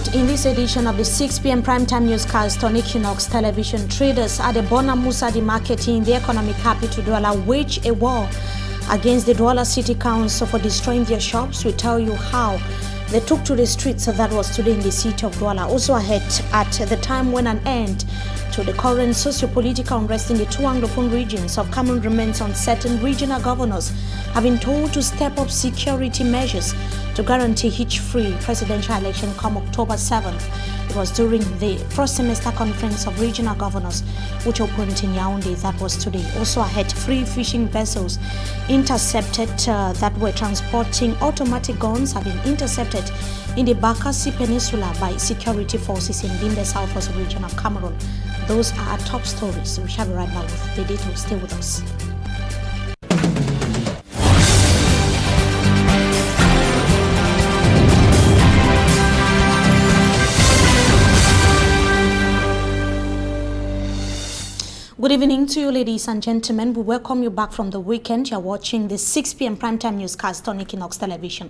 right, in this edition of the 6 p.m. primetime newscast on Equinoxe television, traders at the Bona Musadi market in the economic capital Douala wage a war against the Douala City Council for destroying their shops. We tell you how they took to the streets. So that was today in the city of Douala. Also ahead, at the time when an end to the current socio-political unrest in the two Anglophone regions of Cameroon remains uncertain, regional governors have been told to step up security measures to guarantee hitch-free presidential election come October 7th. It was during the first semester conference of regional governors which opened in Yaoundé. That was today. Also ahead, 3 fishing vessels intercepted that were transporting automatic guns have been intercepted in the Bakassi Peninsula by security forces in Bimbe Southwest region of Cameroon. Those are our top stories. We shall be right back with the details. Stay with us. Good evening to you, ladies and gentlemen. We welcome you back from the weekend. You're watching the 6 p.m. primetime newscast on Equinoxe television.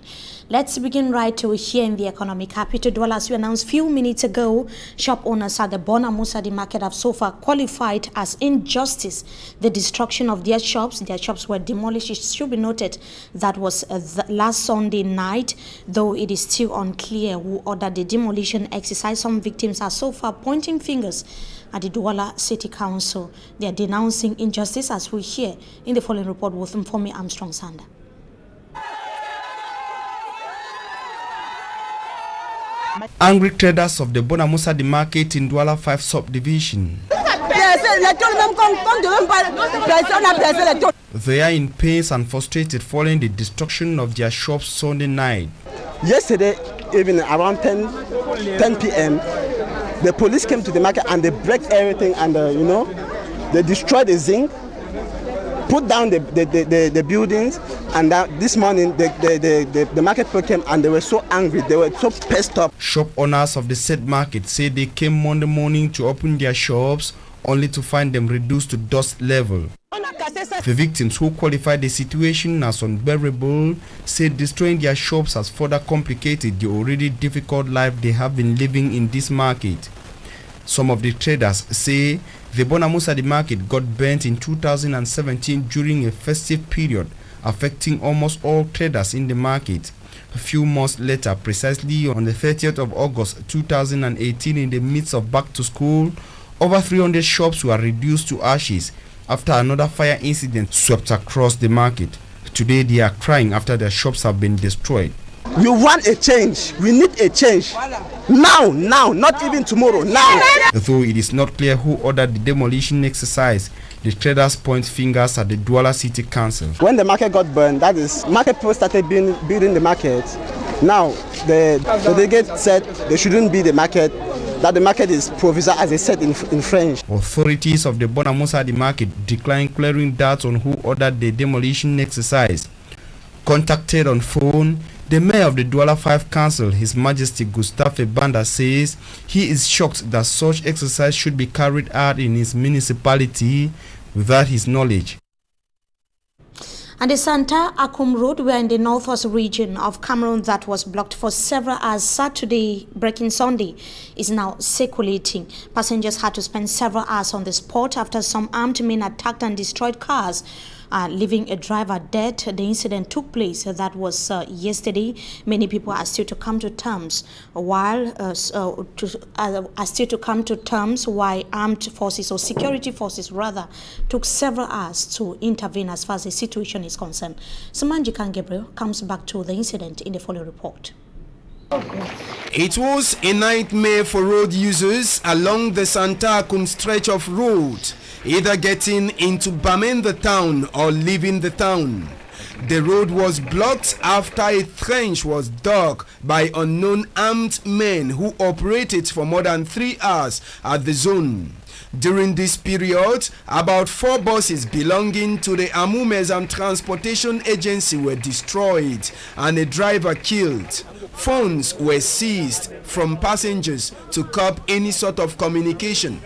Let's begin right here in the economic capital Douala. As we announced a few minutes ago, shop owners at the Bona Musadi market have so far qualified as injustice the destruction of their shops. Their shops were demolished. It should be noted that was last Sunday night, though it is still unclear who ordered the demolition exercise. Some victims are so far pointing fingers at the Douala City Council. They are denouncing injustice, as we hear in the following report with Mfomi Armstrong Sander. Angry traders of the Bona Musadi market in Douala 5 subdivision. They are in pains and frustrated following the destruction of their shops Sunday night. Yesterday, even around 10 p.m., the police came to the market and they break everything and they destroyed the zinc, put down the buildings, and this morning the market people came and they were so angry, they were so pissed off. Shop owners of the said market say they came Monday morning to open their shops only to find them reduced to dust level. The victims, who qualified the situation as unbearable, said destroying their shops has further complicated the already difficult life they have been living in this market. Some of the traders say the Bona Musadi market got burnt in 2017 during a festive period, affecting almost all traders in the market. A few months later, precisely on the 30th of August 2018, in the midst of back to school, over 300 shops were reduced to ashes after another fire incident swept across the market. Today they are crying after their shops have been destroyed. We want a change. We need a change. Now, not even tomorrow, now. Though it is not clear who ordered the demolition exercise, the traders point fingers at the Douala City Council. When the market got burned, that is, market people started building the market. Now, the delegate said they shouldn't be the market, that the market is provisoire, as they said in French. Authorities of the Bona Musadi market declined clearing doubts on who ordered the demolition exercise. Contacted on phone, the mayor of the Douala 5 Council, His Majesty Gustave Banda, says he is shocked that such exercise should be carried out in his municipality without his knowledge. And the Santa Akum Road, we are in the northwest region of Cameroon that was blocked for several hours Saturday, breaking Sunday, is now circulating. Passengers had to spend several hours on the spot after some armed men attacked and destroyed cars, leaving a driver dead. The incident took place, that was yesterday. Many people are still to come to terms while armed forces, or security forces rather, took several hours to intervene as far as the situation is concerned. Samanjikan Gabriel comes back to the incident in the following report. It was a nightmare for road users along the Santa Akum stretch of road, either getting into DJAMEN the town or leaving the town. The road was blocked after a trench was dug by unknown armed men who operated for more than 3 hours at the zone. During this period, about 4 buses belonging to the Amumezam Transportation Agency were destroyed and a driver killed. Phones were seized from passengers to curb any sort of communication.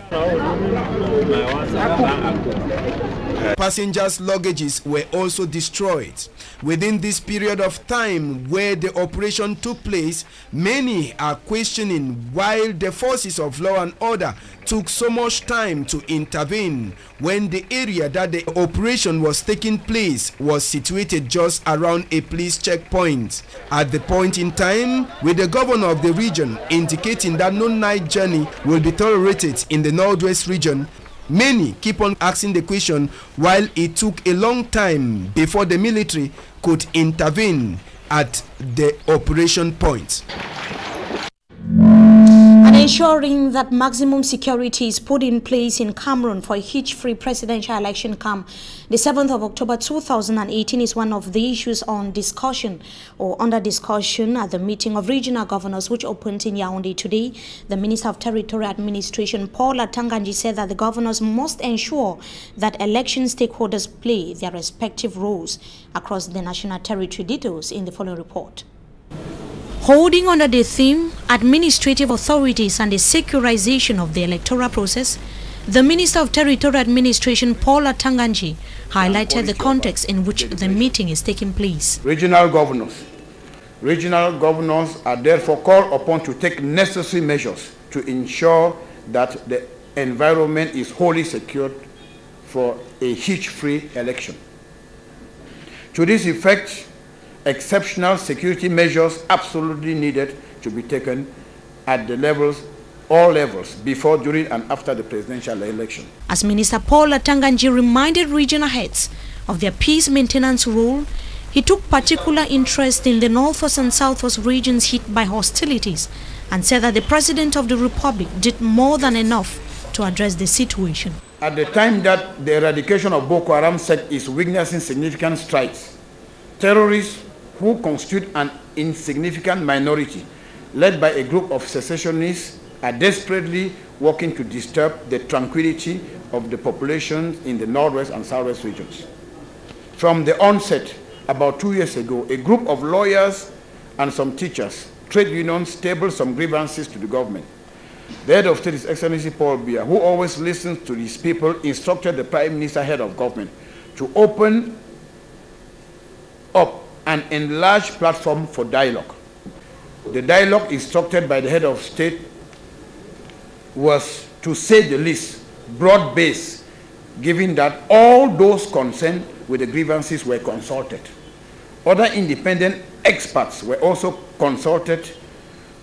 Passengers' luggages were also destroyed. Within this period of time where the operation took place, many are questioning why the forces of law and order took so much time to intervene when the area that the operation was taking place was situated just around a police checkpoint. At the point in time, with the governor of the region indicating that no night journey will be tolerated in the Northwest region, many keep on asking the question while it took a long time before the military could intervene at the operation point. And ensuring that maximum security is put in place in Cameroon for a hitch-free presidential election come the 7th of October 2018 is one of the issues on discussion or under discussion at the meeting of regional governors which opened in Yaoundé today. The Minister of Territorial Administration, Paul Atanganji, said that the governors must ensure that election stakeholders play their respective roles across the national territory. Details in the following report. Holding under the theme, Administrative Authorities and the Securization of the Electoral Process, the Minister of Territorial Administration, Paul Atanganji, highlighted the context in which the meeting is taking place. Regional governors are therefore called upon to take necessary measures to ensure that the environment is wholly secured for a hitch-free election. To this effect, exceptional security measures absolutely needed to be taken at the levels, all levels, before, during, and after the presidential election. As Minister Paul Atanganji reminded regional heads of their peace maintenance role, he took particular interest in the Northwest and Southwest regions hit by hostilities and said that the President of the Republic did more than enough to address the situation. At the time that the eradication of Boko Haram sect is witnessing significant strides, terrorists who constitute an insignificant minority, led by a group of secessionists, are desperately working to disturb the tranquility of the populations in the Northwest and Southwest regions. From the onset, about 2 years ago, a group of lawyers and some teachers, trade unions, tabled some grievances to the government. The head of state, His Excellency Paul Biya, who always listens to these people, instructed the Prime Minister, head of government, to open up an enlarged platform for dialogue. The dialogue instructed by the head of state was, to say the least, broad-based, given that all those concerned with the grievances were consulted. Other independent experts were also consulted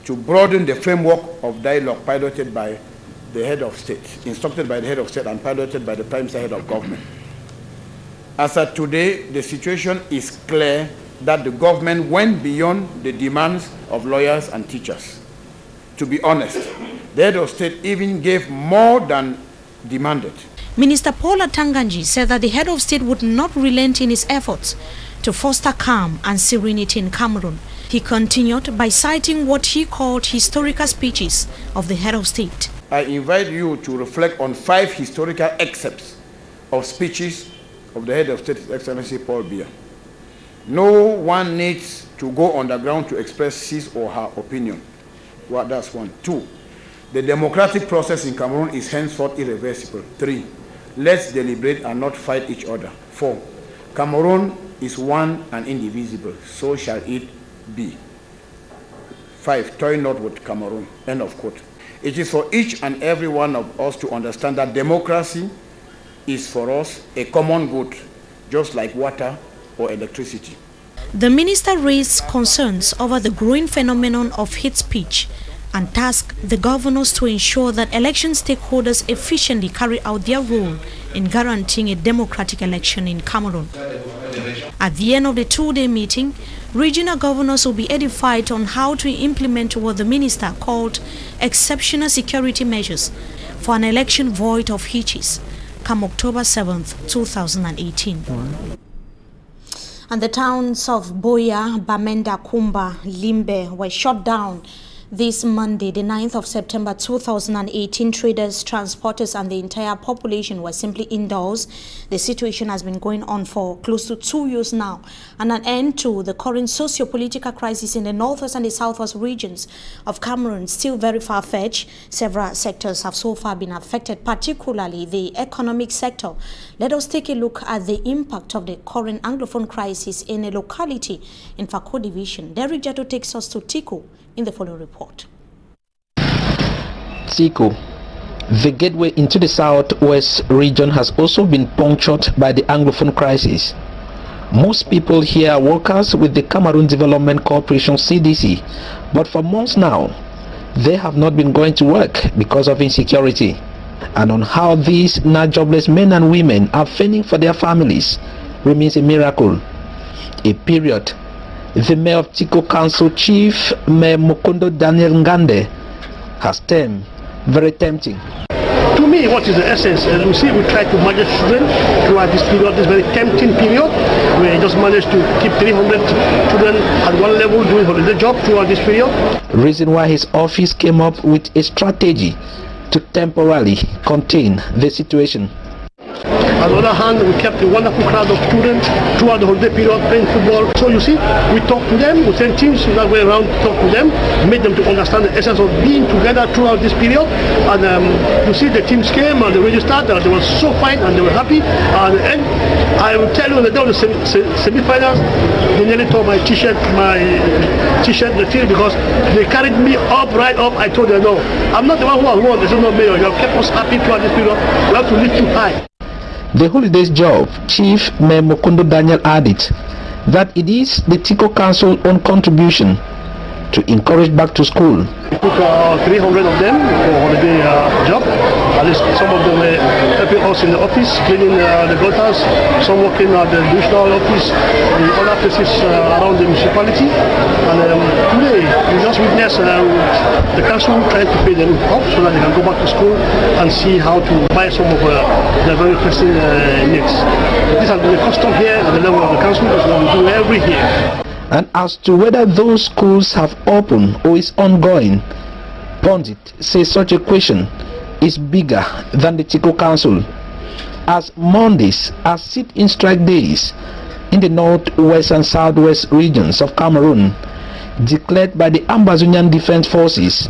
to broaden the framework of dialogue piloted by the head of state, instructed by the head of state and piloted by the Prime Minister, head of government. As of today, the situation is clear that the government went beyond the demands of lawyers and teachers. To be honest, the head of state even gave more than demanded. Minister Paul Atanganji said that the head of state would not relent in his efforts to foster calm and serenity in Cameroon. He continued by citing what he called historical speeches of the head of state. I invite you to reflect on 5 historical excerpts of speeches of the head of state, His Excellency Paul Biya. No one needs to go underground to express his or her opinion. Well, that's 1. 2, the democratic process in Cameroon is henceforth irreversible. 3, let's deliberate and not fight each other. 4, Cameroon is one and indivisible, so shall it be. 5, toy not with Cameroon. End of quote. It is for each and every one of us to understand that democracy is for us a common good, just like water or electricity. The minister raised concerns over the growing phenomenon of hate speech and tasked the governors to ensure that election stakeholders efficiently carry out their role in guaranteeing a democratic election in Cameroon. At the end of the 2-day meeting, regional governors will be edified on how to implement what the minister called exceptional security measures for an election void of hitches come October 7th, 2018. And the towns of Boya, Bamenda, Kumba, Limbe were shut down This Monday, the 9th of September 2018, traders, transporters and the entire population were simply indoors. The situation has been going on for close to 2 years now, and an end to the current socio-political crisis in the northwest and the southwest regions of Cameroon still very far-fetched. Several sectors have so far been affected, particularly the economic sector. Let us take a look at the impact of the current Anglophone crisis in a locality in Fako Division. Derek Jato takes us to Tico in the following report. Tico, the gateway into the southwest region, has also been punctured by the Anglophone crisis. Most people here are workers with the Cameroon Development Corporation (CDC), but for months now, they have not been going to work because of insecurity. And on how these now jobless men and women are fending for their families remains a miracle. A period the mayor of Tico Council, Chief Mayor Mokondo Daniel Ngande, has termed very tempting. To me, what is the essence? As we see, we try to manage children throughout this period, this very tempting period. We just managed to keep 300 children at one level doing holiday job throughout this period. Reason why his office came up with a strategy to temporarily contain the situation. On the other hand, we kept a wonderful crowd of students throughout the holiday period playing football. So you see, we talked to them, we sent teams that way around to talk to them, made them to understand the essence of being together throughout this period. And you see, the teams came and they registered, and they were so fine and they were happy. And I will tell you, when they did the semi-finals, they nearly tore my t-shirt, the field, because they carried me up, right up. I told them, no, I'm not the one who has won. This is not mayor. You have kept us happy throughout this period. We have to lift you high. The holidays job, Chief Mayor Mokondo Daniel added that it is the Tico Council own contribution to encourage back to school. We took 300 of them for holiday job. At least some of them were helping us in the office, cleaning the gutters, some working at the divisional office, in other places around the municipality. And today, we just witnessed the council trying to pay them off so that they can go back to school and see how to buy some of their very pressing needs. This has been a custom here at the level of the council, as we do every year. And as to whether those schools have opened or is ongoing, Pundit says such a question is bigger than the Tico Council, as Mondays are sit-in strike days in the northwest and southwest regions of Cameroon, declared by the Ambazonian Defense Forces,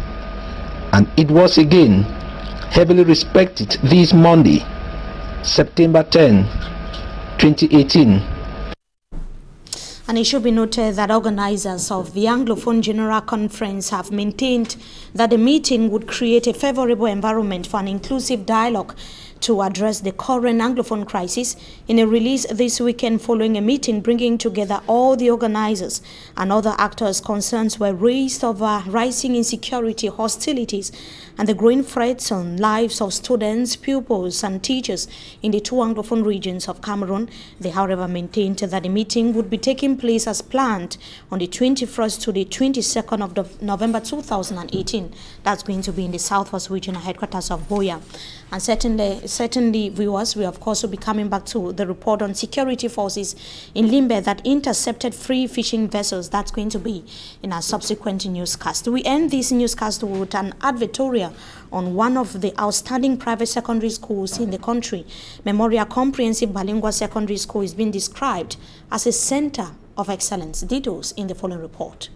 and it was again heavily respected this Monday, September 10, 2018. And it should be noted that organizers of the Anglophone General Conference have maintained that the meeting would create a favorable environment for an inclusive dialogue to address the current Anglophone crisis. In a release this weekend following a meeting bringing together all the organizers and other actors, concerns were raised over rising insecurity, hostilities, and the growing threats on lives of students, pupils, and teachers in the two Anglophone regions of Cameroon. They, however, maintained that the meeting would be taking place as planned on the 21st to the 22nd of November 2018. That's going to be in the Southwest Regional Headquarters of Boya. And certainly, viewers, we of course will be coming back to the report on security forces in Limbe that intercepted 3 fishing vessels. That's going to be in our subsequent newscast. We end this newscast with an advertorial on one of the outstanding private secondary schools in the country. Memorial Comprehensive Bilingual Secondary School is being described as a center of excellence. Details in the following report.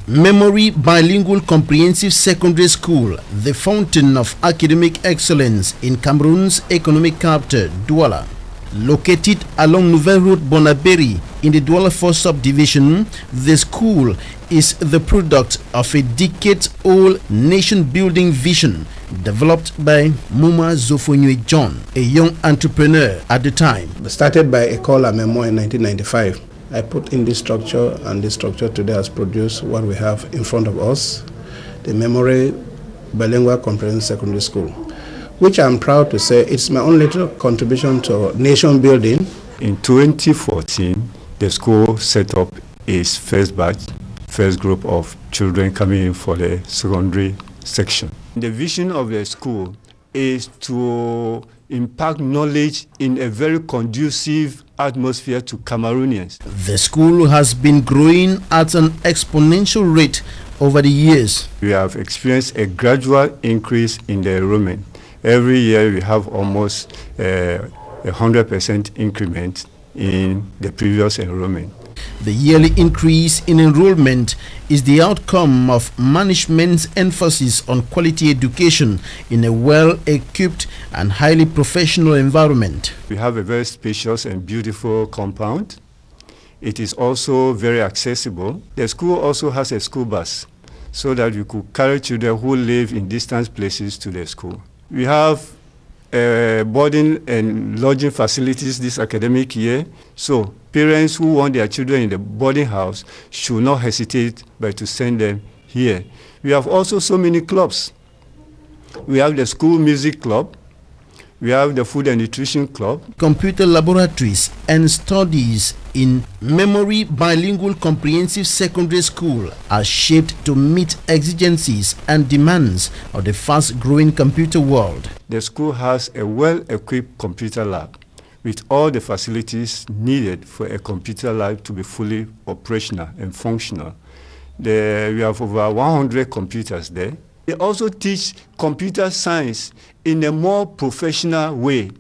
Memory Bilingual Comprehensive Secondary School, the fountain of academic excellence in Cameroon's economic capital, Douala. Located along Nouvelle Route Bonaberi in the Douala 4 subdivision, the school is the product of a decade-old nation-building vision developed by Muma Zofonye John, a young entrepreneur at the time. Started by École à Mémoire in 1995. I put in this structure, and this structure today has produced what we have in front of us, the Memory Bilingual Comprehensive Secondary School, which I'm proud to say it's my own little contribution to nation building. In 2014, the school set up its first batch, first group of children coming in for the secondary section. The vision of the school is to impact knowledge in a very conducive atmosphere to Cameroonians. The school has been growing at an exponential rate over the years. We have experienced a gradual increase in the enrollment. Every year we have almost 100% increment in the previous enrollment. The yearly increase in enrollment is the outcome of management's emphasis on quality education in a well-equipped and highly professional environment. We have a very spacious and beautiful compound. It is also very accessible. The school also has a school bus so that you could carry children who live in distant places to the school. We have boarding and lodging facilities this academic year, so parents who want their children in the boarding house should not hesitate but to send them here. We have also so many clubs. We have the school music club, we have the food and nutrition club, computer laboratories, and studies in Memory Bilingual Comprehensive Secondary School are shaped to meet exigencies and demands of the fast-growing computer world. The school has a well-equipped computer lab with all the facilities needed for a computer lab to be fully operational and functional. We have over 100 computers there. They also teach computer science in a more professional way,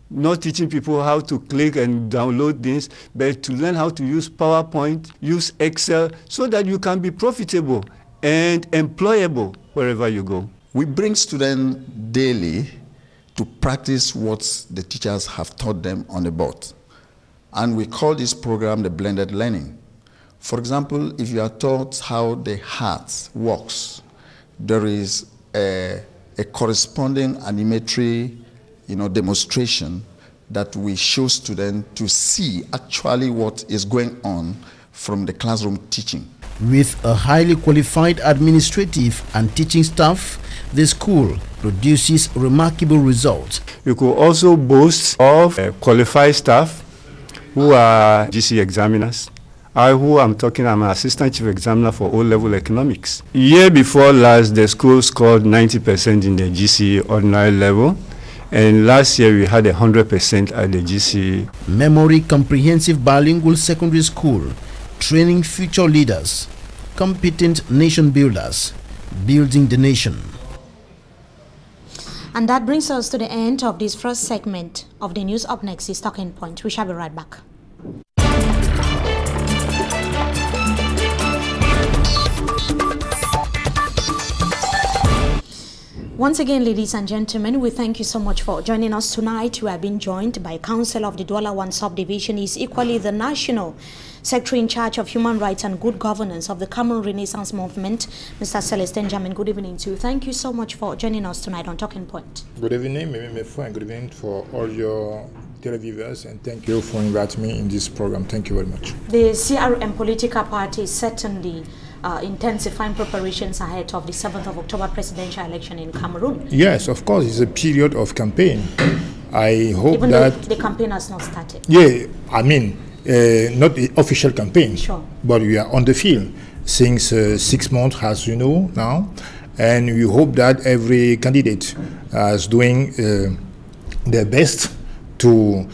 not teaching people how to click and download things, but to learn how to use PowerPoint, use Excel, so that you can be profitable and employable wherever you go. We bring students daily to practice what the teachers have taught them on the board. And we call this program the blended learning. For example, if you are taught how the heart works, there is a corresponding animatory demonstration that we show students to see actually what is going on from the classroom teaching. With a highly qualified administrative and teaching staff, the school produces remarkable results. You could also boast of qualified staff who are GC examiners. I'm an assistant chief examiner for O-level economics. Year before last, the school scored 90% in the GC ordinary level, and last year we had 100% at the GC. Memory Comprehensive Bilingual Secondary School, training future leaders, competent nation builders, building the nation. And that brings us to the end of this first segment of the news. Up next is Talking Point. We shall be right back. Once again, ladies and gentlemen, we thank you so much for joining us tonight. We have been joined by Council of the Douala 1 Subdivision. Is equally the National Secretary in charge of Human Rights and Good Governance of the Cameroon Renaissance Movement, Mr. Celestin. DJAMEN, good evening to you. Thank you so much for joining us tonight on Talking Point. Good evening, and good evening for all your televiewers, and thank you for inviting me in this program. Thank you very much. The CRM political party is certainly intensifying preparations ahead of the 7th of October presidential election in Cameroon. Yes, of course, it's a period of campaign. I hope even that the campaign has not started. Yeah, I mean, not the official campaign, sure, but we are on the field since 6 months, as you know now, and we hope that every candidate is doing their best to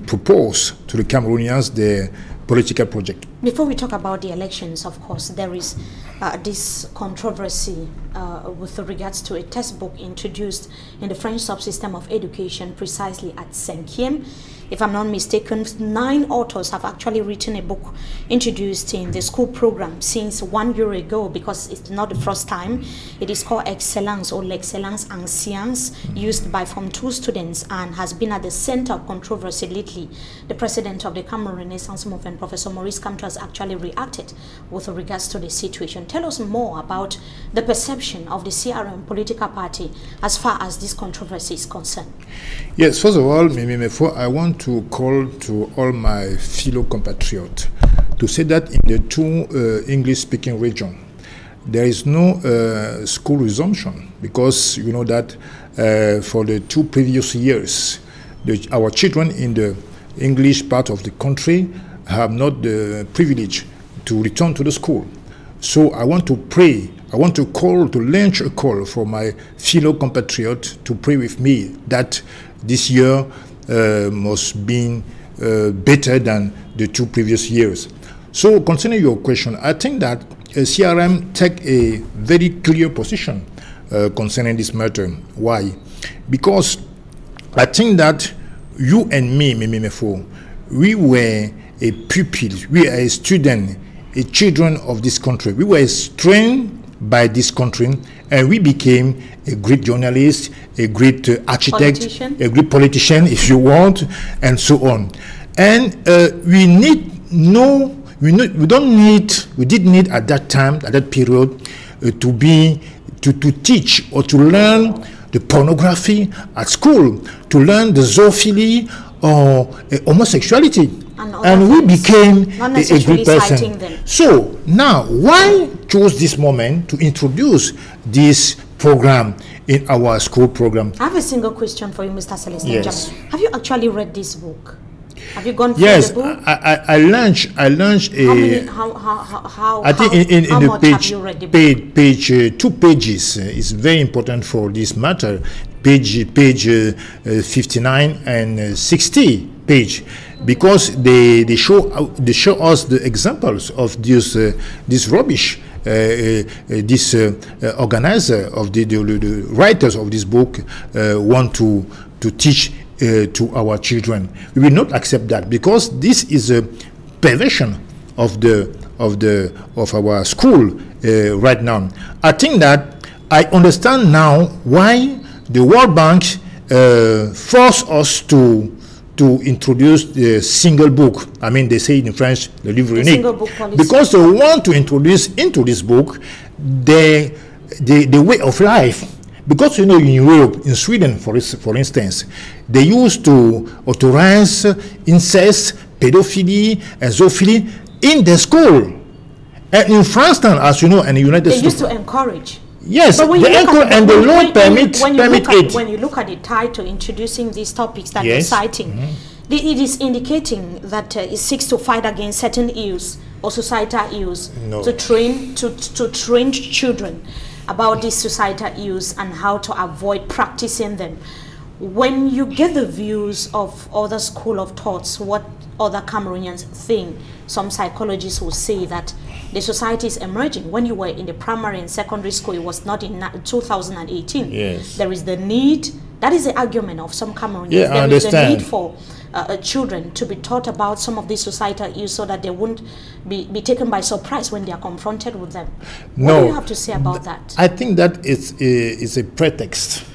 propose to the Cameroonians their political project. Before we talk about the elections, of course, there is this controversy with regards to a textbook introduced in the French subsystem of education, precisely at 5e. If I'm not mistaken, 9 authors have actually written a book introduced in the school program since 1 year ago, because it's not the first time. It is called Excellence, or L'Excellence en Sciences, used by Form 2 students, and has been at the center of controversy lately. The president of the Cameroon Renaissance Movement, Professor Maurice Kamto, has actually reacted with regards to the situation. Tell us more about the perception of the CRM political party as far as this controversy is concerned. Yes, first of all, I want to call to all my fellow compatriots to say that in the 2 English-speaking regions, there is no school resumption, because you know that for the 2 previous years, our children in the English part of the country have not the privilege to return to the school. So I want to pray, I want to launch a call for my fellow compatriots to pray with me that this year must be better than the 2 previous years. So concerning your question, I think that CRM take a very clear position concerning this matter. Why? Because I think that you and me, we were a pupil, we are a student, a children of this country. We were trained by this country, and we became a great journalist, a great architect, a great politician, if you want, and so on. And we did need at that time, at that period, to teach or to learn the pornography at school, to learn the zoophily or homosexuality. And we became a good person. So now, why choose this moment to introduce this program in our school program? I have a single question for you, Mr. Celestin. Yes. Have you actually read this book? Have you gone through the book? Yes, I launched a. I think in the page 2 pages is very important for this matter. Page 59 and 60 page, because they show us the examples of this rubbish. This organizer of the writers of this book want to teach to our children. We will not accept that, because this is a perversion of our school right now. I think that I understand now why the World Bank forced us to introduce the single book. I mean, they say in French, le livre unique, because they want to introduce into this book the way of life. Because in Europe, in Sweden, for instance, they used to authorize incest, pedophily, and zoophily in the school. And in France, as you know, and the United States, they used to encourage. Yes, the law permit it. When you look at the title introducing these topics that you're citing, it is indicating that it seeks to fight against certain ills or societal ills, to train children about these societal ills and how to avoid practicing them. When you get the views of other school of thoughts, what other Cameroonians think, some psychologists will say that the society is emerging. When you were in the primary and secondary school, it was not in 2018. Yes. There is the need, that is the argument of some Cameroonians. Yeah, there is the need for children to be taught about some of these societal issues so that they won't be taken by surprise when they are confronted with them. What do you have to say about that? I think that it's a pretext.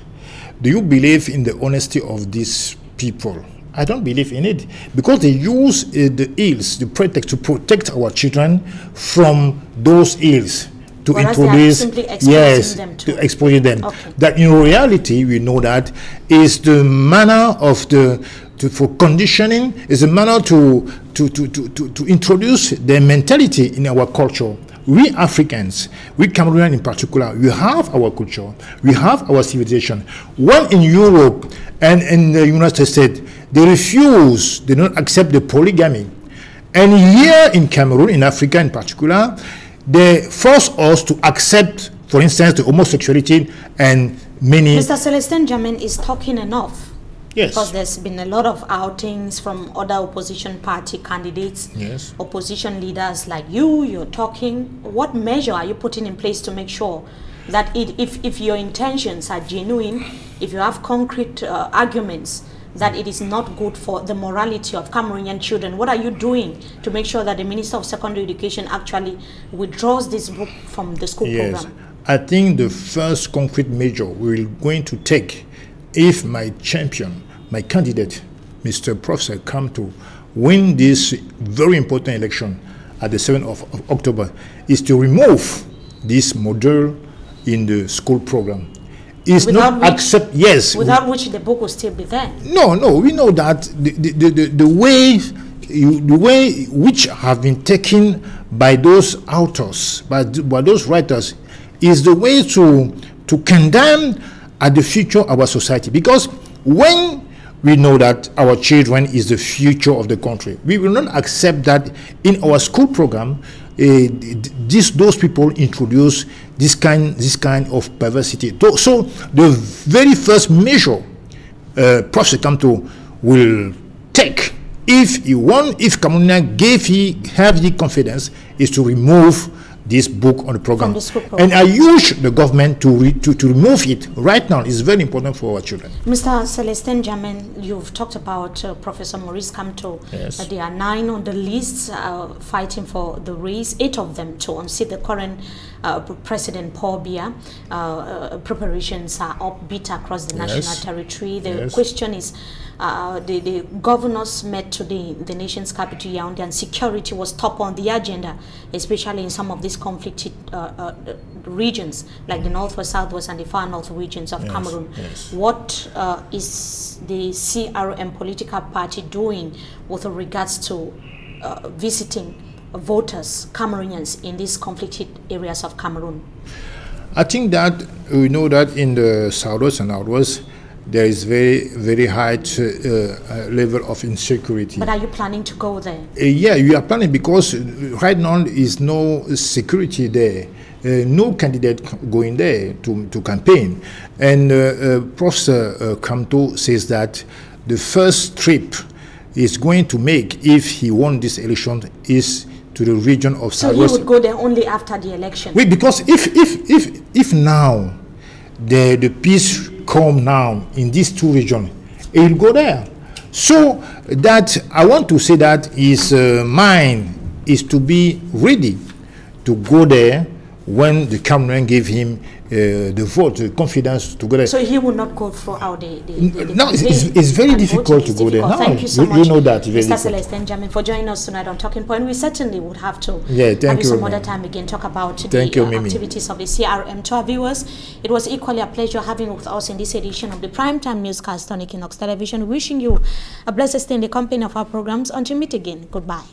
Do you believe in the honesty of these people? I don't believe in it, because they use the ills, the pretext, to protect our children from those ills, to introduce, to expose them. Okay. That in reality, we know that is the manner of for conditioning, is a manner to introduce their mentality in our culture. We Africans, we Cameroonians in particular, we have our culture, we have our civilization. When in Europe and in the United States, they don't accept the polygamy. And here in Cameroon, in Africa in particular, they force us to accept, for instance, the homosexuality and many... Mr. Celestin DJAMEN is talking enough. Yes. Because there's been a lot of outings from other opposition party candidates, opposition leaders like you're talking. What measure are you putting in place to make sure that if your intentions are genuine, if you have concrete arguments, that it is not good for the morality of Cameroonian children? What are you doing to make sure that the Minister of Secondary Education actually withdraws this book from the school program? I think the first concrete measure we're going to take, if my champion, my candidate, Mr. Professor, come to win this very important election at the 7th of October, is to remove this model in the school program. Is not accept, without which the book will still be there. No, we know that the way which have been taken by those authors, by those writers, is the way to condemn at the future of our society. Because when we know that our children is the future of the country, we will not accept that in our school program those people introduce this kind of perversity. So the very first measure Professor Kamto will take, if Cameroonians have the confidence, is to remove this book on the program. program. And I urge the government to remove it right now. It's very important for our children. Mr. Celestin DJAMEN, you've talked about Professor Maurice Kamto. Yes. There are 9 on the list fighting for the race, 8 of them to unseat the current President Paul Biya. Preparations are upbeat across the national territory. The question is, the governors met today in the nation's capital Yaoundé, and security was top on the agenda, especially in some of these conflicted regions like the northwest, southwest, and the far north regions of Cameroon. What is the CRM political party doing with regards to visiting voters, Cameroonians, in these conflicted areas of Cameroon? I think that we know that in the southwest and northwest, there is very high level of insecurity. But are you planning to go there? Yeah, we are planning, because right now is no security there. No candidate going there to campaign. And Professor Kamto says that the first trip he's going to make if he won this election is to the region of Southwest. So he would go there only after the election? Wait, because if now the peace come now in these 2 regions, he will go there. So that I want to say that his mind is to be ready to go there when the Cameroon gave him the vote, the confidence to go there. So he will not go throughout the no, it's very difficult to go there. No, thank you so much, you know that, Mr. Celestin DJAMEN, for joining us tonight on Talking Point. We certainly would have to have you some other time again, talk about the activities of the CRM. To our viewers, it was equally a pleasure having with us in this edition of the Primetime Newscast on Equinoxe Television. Wishing you a blessed stay in the company of our programs. Until we meet again, goodbye.